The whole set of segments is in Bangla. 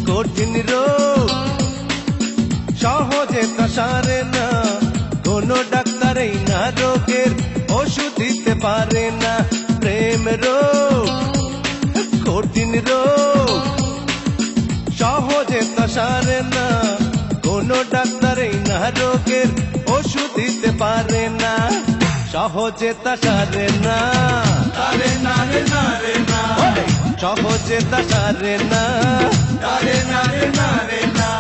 কঠিন রোগ সহজে তা সারে না, কোনো ডাক্তারই না রোগের ওষুধ দিতে পারে না। প্রেম রোগ কঠিন রোগ সহজে তা সারে না, কোনো ডাক্তারই না রোগের ওষুধ দিতে পারে না। সহজে তা সারে না, তারে না রে না রে না, সহজে তা সারে না, তারে না রে না রে না।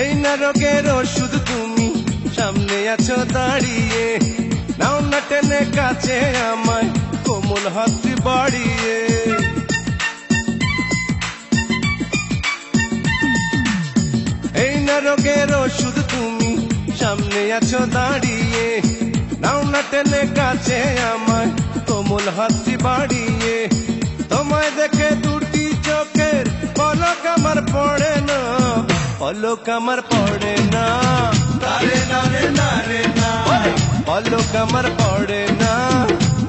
এই না রোগের ওষুধ তুমি সামনে আছো দাঁড়িয়ে, নাও না টেনে কাছে আমায় কোমল হাত বাড়িয়ে। এই না রোগের ওষুধ তুমি সামনে আছো দাঁড়িয়ে, নাও না টেনে কাছে আমায় কোমল হাত বাড়িয়ে। তোমায় দেখে দুটি চোখের পলক আমার পড়ে না, পলক আমার পড়ে না, তারে না রে না রে না, পলক আমার পড়ে না,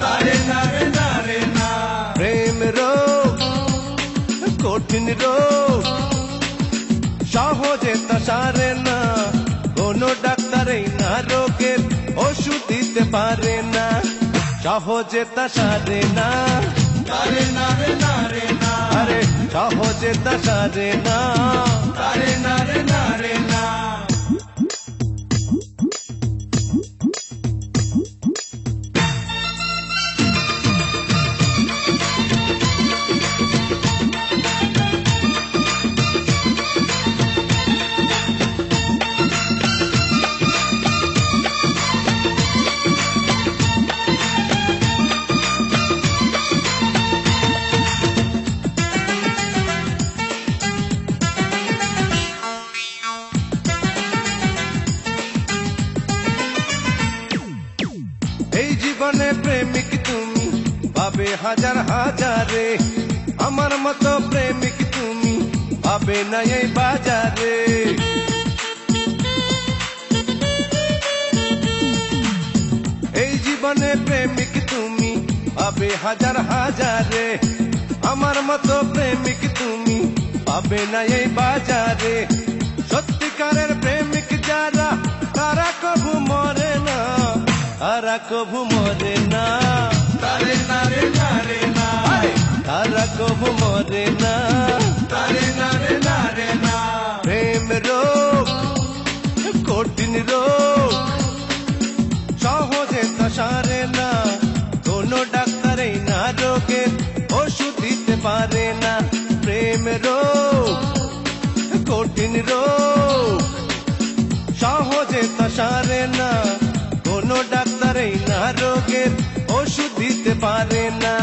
তারে না রে না রে না। প্রেম রোগ কঠিন রোগ সহজে তা সারে না, কোনো ডাক্তারই না রোগের ওষুধ দিতে পারে না। সহজে তা সারে না, তারে না রে না রে না, আরে সহজে তা সারে না, তারে না রে না রে না। এই জীবনে প্রেমিক তুমি পাবে হাজার হাজারে, আমার মতো প্রেমিক তুমি পাবে না এই বাজারে। এই জীবনে প্রেমিক তুমি পাবে হাজার হাজারে, আমার মতো প্রেমিক তুমি পাবে না এই বাজারে। সত্যিকারের প্রেমিক যারা তারা কভু মরে না, তারা কভু মরে না, তারে না রে না রে না, তারা কভু মরে না, তারে না রে না রে না। প্রেম রোগ কঠিন রোগ সহজে তা সারে না, কোনো ডাক্তারই না রোগের ওষুধ দিতে পারে না। প্রেম রোগ কঠিন রোগ সহজে তা সারে না, কোনো ডাক্তারই না রোগের ওষুধ দিতে পারে না।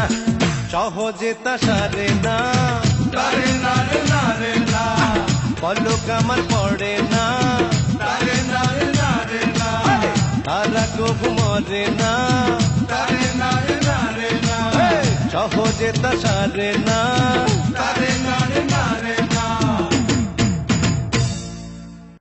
সহজে তা সারে না, তারে না রে না রে না, পলক আমার পড়ে না, তারে না রে না রে না, তারা কভু মরে না, তারে না রে না রে না, সহজে তা সারে না, তারে